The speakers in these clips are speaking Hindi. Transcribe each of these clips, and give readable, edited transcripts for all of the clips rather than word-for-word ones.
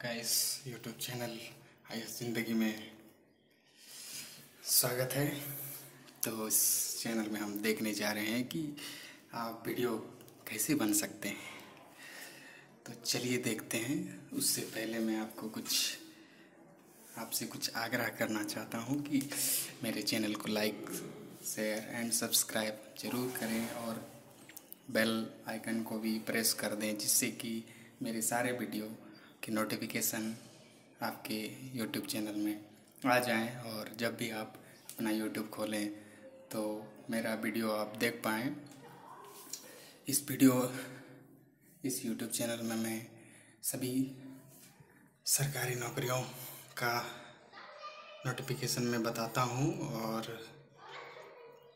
आपका इस YouTube चैनल आयुष ज़िंदगी में स्वागत है। तो इस चैनल में हम देखने जा रहे हैं कि आप वीडियो कैसे बन सकते हैं। तो चलिए देखते हैं। उससे पहले मैं आपसे कुछ आग्रह करना चाहता हूं कि मेरे चैनल को लाइक, शेयर एंड सब्सक्राइब ज़रूर करें और बेल आइकन को भी प्रेस कर दें, जिससे कि मेरे सारे वीडियो की नोटिफिकेशन आपके YouTube चैनल में आ जाएं और जब भी आप अपना YouTube खोलें तो मेरा वीडियो आप देख पाएँ। इस YouTube चैनल में मैं सभी सरकारी नौकरियों का नोटिफिकेशन में बताता हूं और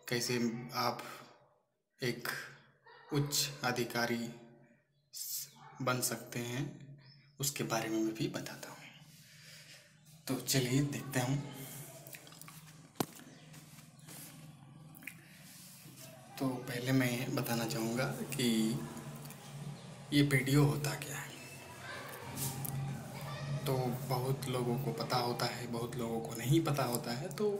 कैसे आप एक उच्च अधिकारी बन सकते हैं, उसके बारे में मैं भी बताता हूँ। तो चलिए देखते हैं। तो पहले मैं बताना चाहूँगा कि ये वीडियो होता क्या है। तो बहुत लोगों को पता होता है, बहुत लोगों को नहीं पता होता है। तो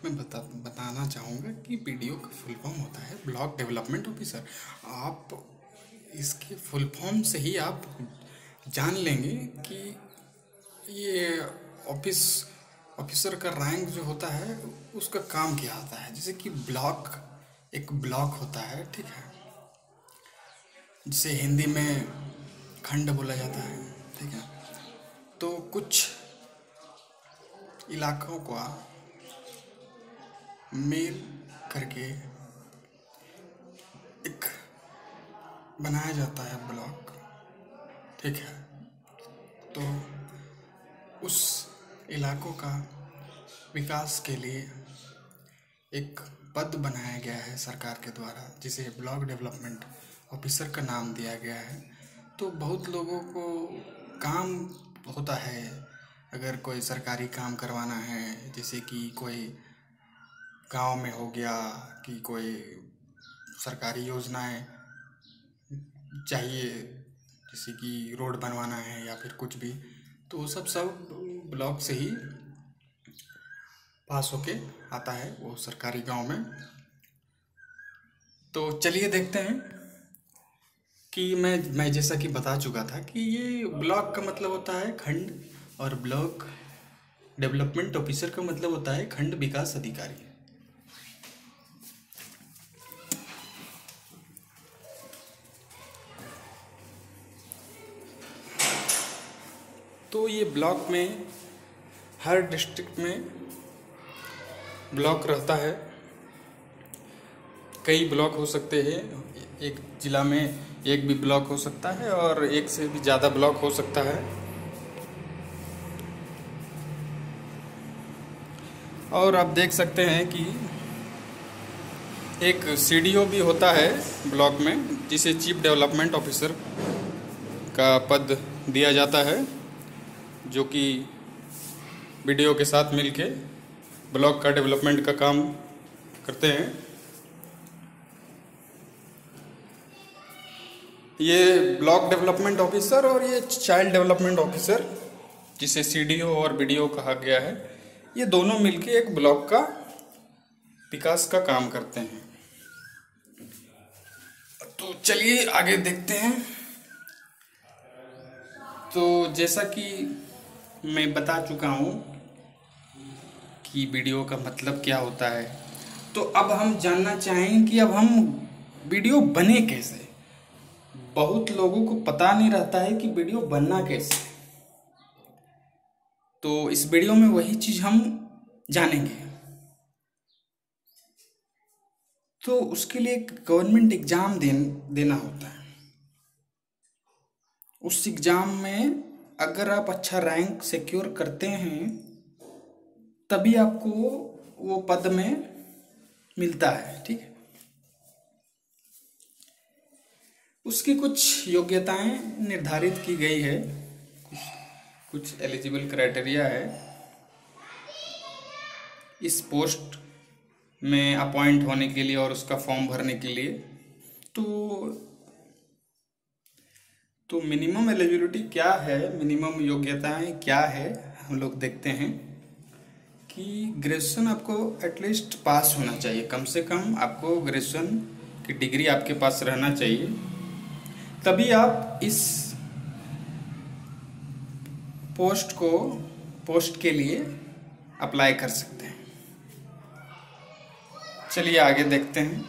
मैं बताना चाहूँगा कि वीडियो का फुल फॉर्म होता है ब्लॉक डेवलपमेंट ऑफिसर। आप इसके फुल फॉर्म से ही आप जान लेंगे कि ये ऑफिसर का रैंक जो होता है उसका काम क्या होता है। जैसे कि एक ब्लॉक होता है, ठीक है, जिसे हिंदी में खंड बोला जाता है, ठीक है। तो कुछ इलाकों को मेल करके एक बनाया जाता है ब्लॉक, ठीक है। तो उस इलाकों का विकास के लिए एक पद बनाया गया है सरकार के द्वारा, जिसे ब्लॉक डेवलपमेंट ऑफिसर का नाम दिया गया है। तो बहुत लोगों को काम होता है, अगर कोई सरकारी काम करवाना है, जैसे कि कोई गांव में हो गया कि कोई सरकारी योजनाएं चाहिए, जैसे कि रोड बनवाना है या फिर कुछ भी, तो वो सब ब्लॉक से ही पास होके आता है वो सरकारी गांव में। तो चलिए देखते हैं कि मैं जैसा कि बता चुका था कि ये ब्लॉक का मतलब होता है खंड और ब्लॉक डेवलपमेंट ऑफिसर का मतलब होता है खंड विकास अधिकारी। तो ये ब्लॉक में हर डिस्ट्रिक्ट में ब्लॉक रहता है। कई ब्लॉक हो सकते हैं, एक ज़िला में एक भी ब्लॉक हो सकता है और एक से भी ज़्यादा ब्लॉक हो सकता है। और आप देख सकते हैं कि एक सीडीओ भी होता है ब्लॉक में, जिसे चीफ डेवलपमेंट ऑफिसर का पद दिया जाता है, जो कि बीडीओ के साथ मिलके ब्लॉक का डेवलपमेंट का काम करते हैं। ये ब्लॉक डेवलपमेंट ऑफिसर और ये चाइल्ड डेवलपमेंट ऑफिसर, जिसे सीडीओ और बीडीओ कहा गया है, ये दोनों मिलके एक ब्लॉक का विकास का काम करते हैं। तो चलिए आगे देखते हैं। तो जैसा कि मैं बता चुका हूँ कि वीडियो का मतलब क्या होता है, तो अब हम जानना चाहेंगे कि अब हम वीडियो बने कैसे। बहुत लोगों को पता नहीं रहता है कि वीडियो बनना कैसे। तो इस वीडियो में वही चीज हम जानेंगे। तो उसके लिए गवर्नमेंट एग्जाम देना होता है। उस एग्जाम में अगर आप अच्छा रैंक सिक्योर करते हैं तभी आपको वो पद में मिलता है, ठीक है। उसकी कुछ योग्यताएं निर्धारित की गई है, कुछ एलिजिबल क्राइटेरिया है इस पोस्ट में अपॉइंट होने के लिए और उसका फॉर्म भरने के लिए। तो तो मिनिमम एलिजिबिलिटी क्या है, मिनिमम योग्यताएं क्या है, हम लोग देखते हैं कि ग्रेजुएशन आपको एटलीस्ट पास होना चाहिए, कम से कम आपको ग्रेजुएशन की डिग्री आपके पास रहना चाहिए, तभी आप इस पोस्ट के लिए अप्लाई कर सकते हैं। चलिए आगे देखते हैं।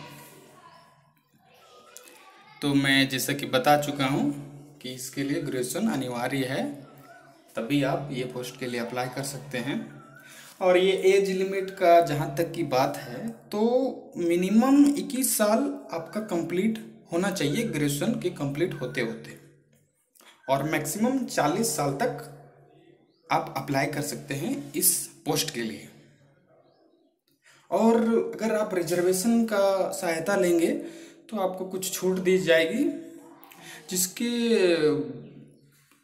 तो मैं जैसा कि बता चुका हूँ कि इसके लिए ग्रेजुएशन अनिवार्य है, तभी आप ये पोस्ट के लिए अप्लाई कर सकते हैं। और ये एज लिमिट का जहाँ तक की बात है, तो मिनिमम 21 साल आपका कंप्लीट होना चाहिए ग्रेजुएशन के कंप्लीट होते होते, और मैक्सिमम 40 साल तक आप अप्लाई कर सकते हैं इस पोस्ट के लिए। और अगर आप रिजर्वेशन का सहायता लेंगे तो आपको कुछ छूट दी जाएगी, जिसके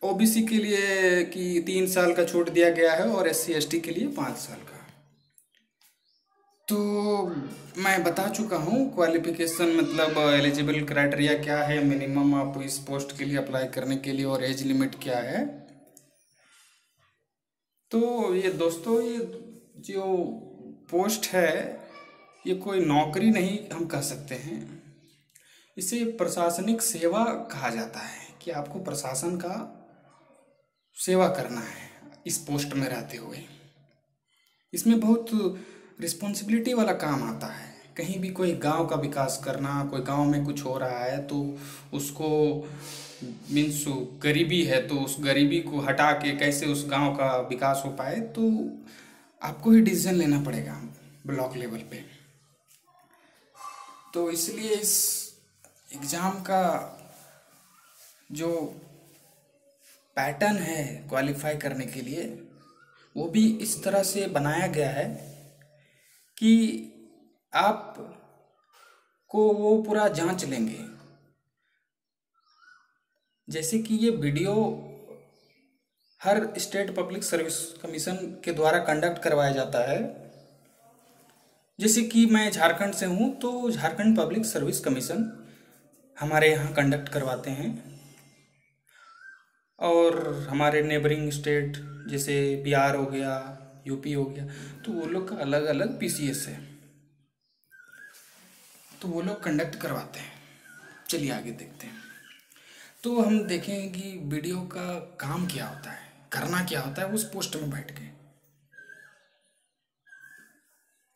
ओबीसी के लिए कि 3 साल का छूट दिया गया है और SC ST के लिए 5 साल का। तो मैं बता चुका हूँ क्वालिफिकेशन मतलब एलिजिबल क्राइटेरिया क्या है, मिनिमम आप इस पोस्ट के लिए अप्लाई करने के लिए, और एज लिमिट क्या है। तो ये दोस्तों, ये जो पोस्ट है ये कोई नौकरी नहीं हम कह सकते हैं, इसे प्रशासनिक सेवा कहा जाता है कि आपको प्रशासन का सेवा करना है इस पोस्ट में रहते हुए। इसमें बहुत रिस्पॉन्सिबिलिटी वाला काम आता है। कहीं भी कोई गांव का विकास करना, कोई गांव में कुछ हो रहा है तो उसको मीन्स गरीबी है तो उस गरीबी को हटा के कैसे उस गांव का विकास हो पाए, तो आपको ही डिसीजन लेना पड़ेगा ब्लॉक लेवल पे। तो इसलिए इस एग्ज़ाम का जो पैटर्न है क्वालिफाई करने के लिए, वो भी इस तरह से बनाया गया है कि आप को वो पूरा जांच लेंगे। जैसे कि ये वीडियो हर स्टेट पब्लिक सर्विस कमीशन के द्वारा कंडक्ट करवाया जाता है। जैसे कि मैं झारखंड से हूँ, तो झारखंड पब्लिक सर्विस कमीशन हमारे यहाँ कंडक्ट करवाते हैं, और हमारे नेबरिंग स्टेट जैसे बिहार हो गया, यूपी हो गया, तो वो लोग का अलग अलग PCS है, तो वो लोग कंडक्ट करवाते हैं। चलिए आगे देखते हैं। तो हम देखेंगे कि वीडियो का काम क्या होता है, करना क्या होता है उस पोस्ट में बैठ के।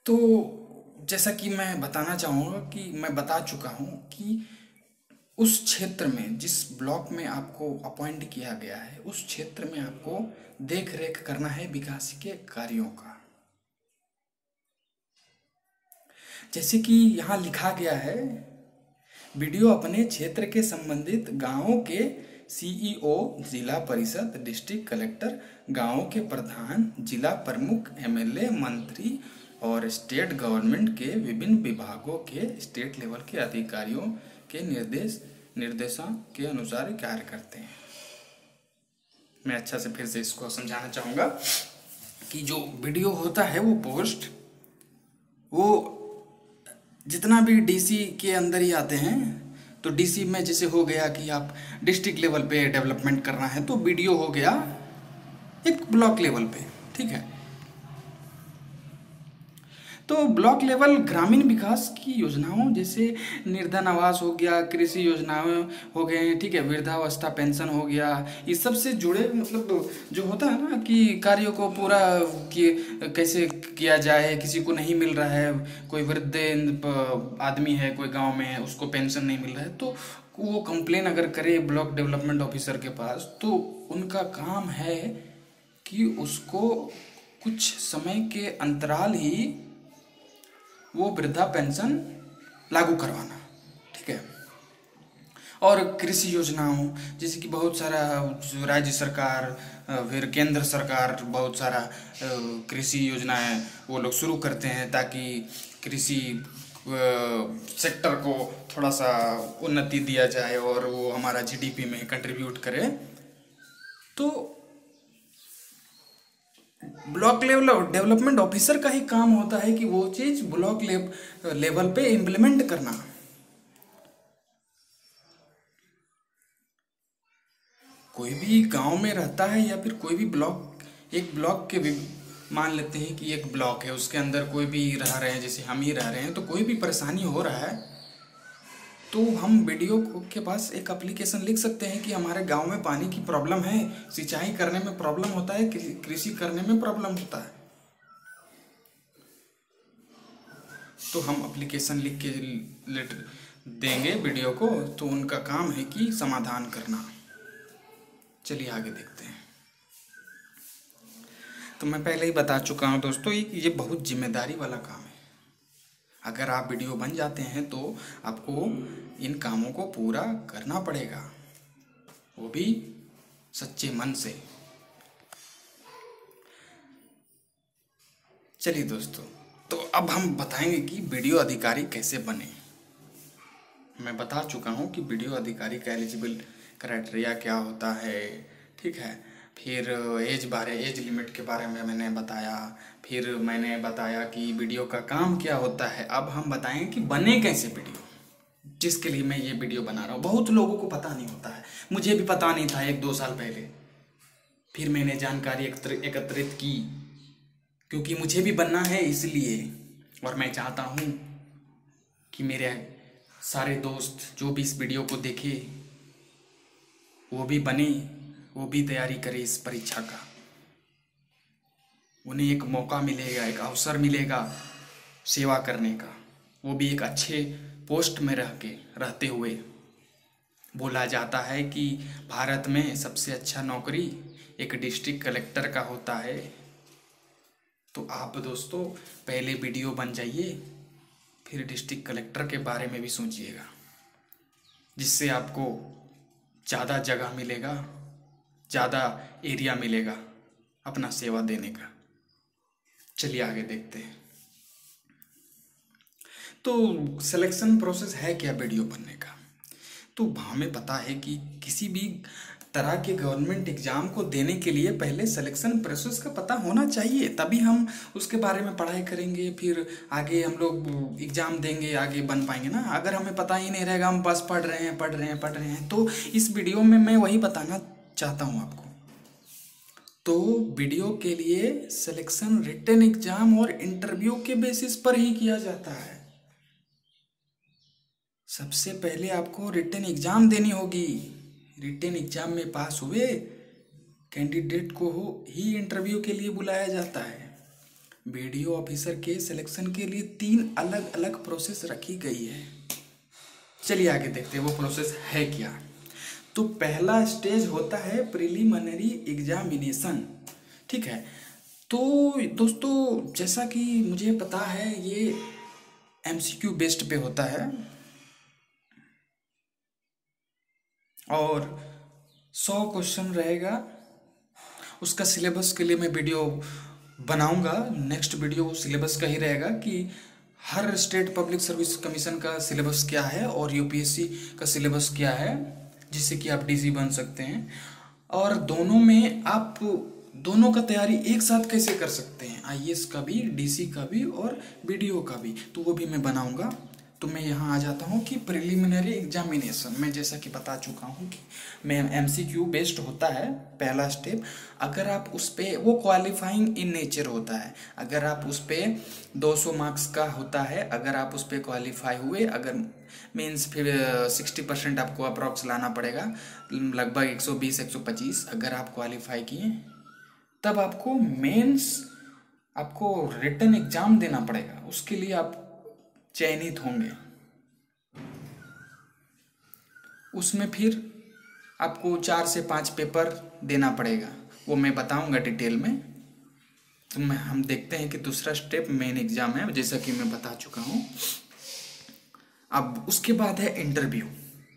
तो जैसा कि मैं बताना चाहूँगा कि मैं बता चुका हूँ कि उस क्षेत्र में, जिस ब्लॉक में आपको अपॉइंट किया गया है, उस क्षेत्र में आपको देख रेख करना है विकास के कार्यों का। जैसे कि यहाँ लिखा गया है, वीडियो अपने क्षेत्र के संबंधित गांवों के CEO, जिला परिषद, डिस्ट्रिक्ट कलेक्टर, गांवों के प्रधान, जिला प्रमुख, MLA, मंत्री और स्टेट गवर्नमेंट के विभिन्न विभागों के स्टेट लेवल के अधिकारियों के निर्देशों के अनुसार कार्य करते हैं। मैं अच्छा से फिर से इसको समझाना चाहूँगा कि जो वीडियो होता है वो पोस्ट, वो जितना भी DC के अंदर ही आते हैं। तो DC में जैसे हो गया कि आप डिस्ट्रिक्ट लेवल पे डेवलपमेंट करना है, तो वीडियो हो गया एक ब्लॉक लेवल पे, ठीक है। तो ब्लॉक लेवल ग्रामीण विकास की योजनाओं जैसे निर्धन आवास हो गया, कृषि योजनाएं हो गए, ठीक है, वृद्धावस्था पेंशन हो गया, इस सब से जुड़े मतलब जो होता है ना कि कार्यों को पूरा कि कैसे किया जाए, किसी को नहीं मिल रहा है, कोई वृद्ध आदमी है कोई गांव में, उसको पेंशन नहीं मिल रहा है, तो वो कंप्लेन अगर करे ब्लॉक डेवलपमेंट ऑफिसर के पास, तो उनका काम है कि उसको कुछ समय के अंतराल ही वो वृद्धा पेंशन लागू करवाना, ठीक है। और कृषि योजनाओं जैसे कि बहुत सारा राज्य सरकार, फिर केंद्र सरकार बहुत सारा कृषि योजनाएं वो लोग शुरू करते हैं, ताकि कृषि सेक्टर को थोड़ा सा उन्नति दिया जाए और वो हमारा GDP में कंट्रीब्यूट करे। तो ब्लॉक लेवल डेवलपमेंट ऑफिसर का ही काम होता है कि वो चीज ब्लॉक लेवल पे इम्प्लीमेंट करना। कोई भी गांव में रहता है या फिर कोई भी ब्लॉक, एक ब्लॉक के भी मान लेते हैं कि एक ब्लॉक है, उसके अंदर कोई भी रह रहे हैं, जैसे हम ही रह रहे हैं, तो कोई भी परेशानी हो रहा है तो हम वीडियो के पास एक एप्लीकेशन लिख सकते हैं कि हमारे गांव में पानी की प्रॉब्लम है, सिंचाई करने में प्रॉब्लम होता है, कृषि करने में प्रॉब्लम होता है, तो हम एप्लीकेशन लिख के लेटर देंगे वीडियो को, तो उनका काम है कि समाधान करना। चलिए आगे देखते हैं। तो मैं पहले ही बता चुका हूँ दोस्तों, ये बहुत जिम्मेदारी वाला काम है। अगर आप वीडियो बन जाते हैं तो आपको इन कामों को पूरा करना पड़ेगा, वो भी सच्चे मन से। चलिए दोस्तों, तो अब हम बताएंगे कि वीडियो अधिकारी कैसे बने। मैं बता चुका हूँ कि वीडियो अधिकारी का एलिजिबल क्राइटेरिया क्या होता है, ठीक है। फिर एज लिमिट के बारे में मैंने बताया। फिर मैंने बताया कि वीडियो का काम क्या होता है। अब हम बताएंगे कि बने कैसे वीडियो, जिसके लिए मैं ये वीडियो बना रहा हूँ। बहुत लोगों को पता नहीं होता है, मुझे भी पता नहीं था 1-2 साल पहले। फिर मैंने जानकारी एकत्रित की, क्योंकि मुझे भी बनना है इसलिए, और मैं चाहता हूँ कि मेरे सारे दोस्त जो भी इस वीडियो को देखे वो भी बने, वो भी तैयारी करे इस परीक्षा का। उन्हें एक मौका मिलेगा, एक अवसर मिलेगा सेवा करने का, वो भी एक अच्छे पोस्ट में रहते हुए। बोला जाता है कि भारत में सबसे अच्छा नौकरी एक डिस्ट्रिक्ट कलेक्टर का होता है। तो आप दोस्तों पहले वीडियो बन जाइए, फिर डिस्ट्रिक्ट कलेक्टर के बारे में भी सोचिएगा, जिससे आपको ज़्यादा जगह मिलेगा, ज़्यादा एरिया मिलेगा अपना सेवा देने का। चलिए आगे देखते हैं। तो सिलेक्शन प्रोसेस है क्या वीडियो बनने का? तो हमें पता है कि किसी भी तरह के गवर्नमेंट एग्जाम को देने के लिए पहले सिलेक्शन प्रोसेस का पता होना चाहिए, तभी हम उसके बारे में पढ़ाई करेंगे, फिर आगे हम लोग एग्जाम देंगे, आगे बन पाएंगे ना। अगर हमें पता ही नहीं रहेगा, हम बस पढ़ रहे हैं। तो इस वीडियो में मैं वही बताना चाहता हूँ आपको। तो वीडियो के लिए सिलेक्शन रिटन एग्जाम और इंटरव्यू के बेसिस पर ही किया जाता है। सबसे पहले आपको रिटन एग्जाम देनी होगी। रिटन एग्जाम में पास हुए कैंडिडेट को ही इंटरव्यू के लिए बुलाया जाता है। वीडियो ऑफिसर के सिलेक्शन के लिए 3 अलग अलग प्रोसेस रखी गई है। चलिए आगे देखते हैं वो प्रोसेस है क्या। तो पहला स्टेज होता है प्रिलिमिनरी एग्जामिनेशन, ठीक है। तो दोस्तों जैसा कि मुझे पता है ये MCQ बेस्ड पे होता है और 100 क्वेश्चन रहेगा। उसका सिलेबस के लिए मैं वीडियो बनाऊंगा, नेक्स्ट वीडियो सिलेबस का ही रहेगा कि हर स्टेट पब्लिक सर्विस कमीशन का सिलेबस क्या है और UPSC का सिलेबस क्या है, जिससे कि आप DC बन सकते हैं। और दोनों में आप दोनों का तैयारी एक साथ कैसे कर सकते हैं, IAS का भी, DC का भी और वीडियो का भी, तो वो भी मैं बनाऊंगा। तो मैं यहाँ आ जाता हूँ कि प्रिलिमिनरी एग्जामिनेशन में जैसा कि बता चुका हूँ कि मैं MCQ बेस्ड होता है पहला स्टेप। अगर आप उस पर, वो क्वालिफाइंग इन नेचर होता है, अगर आप उस पर 200 मार्क्स का होता है, अगर आप उस पर क्वालिफाई हुए, अगर मीन्स फिर 60% आपको अप्रॉक्स लाना पड़ेगा, लगभग 120-125। अगर आप क्वालिफाई किए तब आपको मेंस, आपको रिटन एग्जाम देना पड़ेगा, उसके लिए आप चयनित होंगे। उसमें फिर आपको 4 से 5 पेपर देना पड़ेगा, वो मैं बताऊंगा डिटेल में। तो हम देखते हैं कि दूसरा स्टेप मेन एग्जाम है, जैसा कि मैं बता चुका हूँ। अब उसके बाद है इंटरव्यू,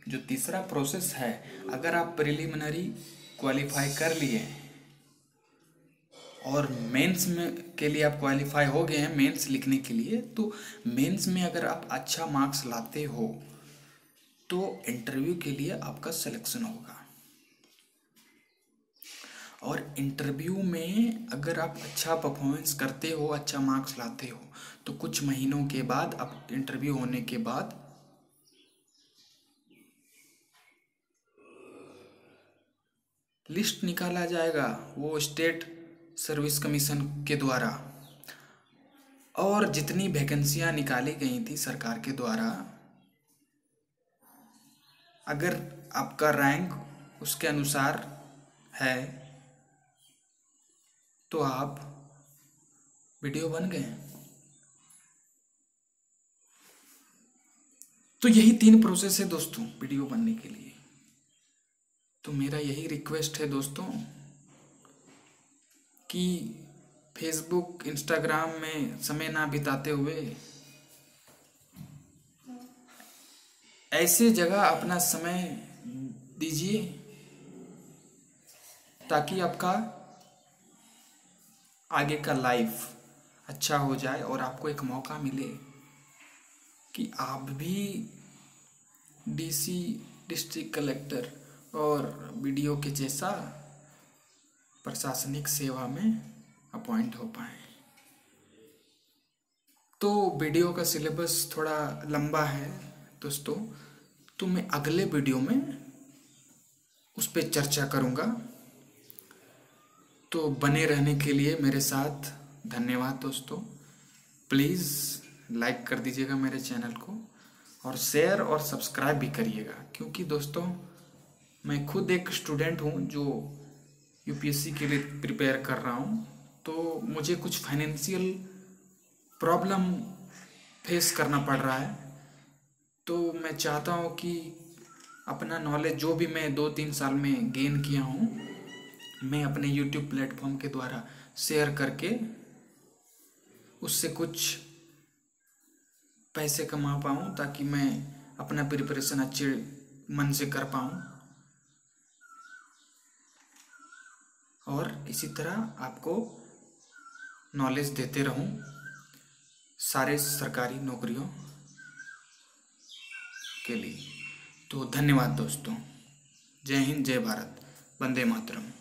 जो तीसरा प्रोसेस है। अगर आप प्रिलिमिनरी क्वालिफाई कर लिए और मेंस में के लिए आप क्वालिफाई हो गए हैं मेंस लिखने के लिए, तो मेंस में अगर आप अच्छा मार्क्स लाते हो तो इंटरव्यू के लिए आपका सिलेक्शन होगा। और इंटरव्यू में अगर आप अच्छा परफॉर्मेंस करते हो, अच्छा मार्क्स लाते हो, तो कुछ महीनों के बाद, आप इंटरव्यू होने के बाद लिस्ट निकाला जाएगा वो स्टेट सर्विस कमीशन के द्वारा, और जितनी वैकेंसियां निकाली गई थी सरकार के द्वारा, अगर आपका रैंक उसके अनुसार है तो आप वीडियो बन गए। तो यही 3 प्रोसेस है दोस्तों वीडियो बनने के लिए। तो मेरा यही रिक्वेस्ट है दोस्तों कि फेसबुक इंस्टाग्राम में समय ना बिताते हुए ऐसे जगह अपना समय दीजिए ताकि आपका आगे का लाइफ अच्छा हो जाए और आपको एक मौका मिले कि आप भी डीसी डिस्ट्रिक्ट कलेक्टर और बीडीओ के जैसा प्रशासनिक सेवा में अपॉइंट हो पाए। तो वीडियो का सिलेबस थोड़ा लंबा है दोस्तों, तो मैं अगले वीडियो में उस पर चर्चा करूँगा। तो बने रहने के लिए मेरे साथ धन्यवाद दोस्तों। प्लीज़ लाइक कर दीजिएगा मेरे चैनल को और शेयर और सब्सक्राइब भी करिएगा, क्योंकि दोस्तों मैं खुद एक स्टूडेंट हूँ जो यूपीएससी के लिए प्रिपेयर कर रहा हूँ। तो मुझे कुछ फाइनेंशियल प्रॉब्लम फेस करना पड़ रहा है। तो मैं चाहता हूँ कि अपना नॉलेज जो भी मैं 2-3 साल में गेन किया हूँ, मैं अपने यूट्यूब प्लेटफॉर्म के द्वारा शेयर करके उससे कुछ पैसे कमा पाऊँ, ताकि मैं अपना प्रिपरेशन अच्छे मन से कर पाऊँ और इसी तरह आपको नॉलेज देते रहूं सारे सरकारी नौकरियों के लिए। तो धन्यवाद दोस्तों। जय हिंद, जय भारत, वंदे मातरम।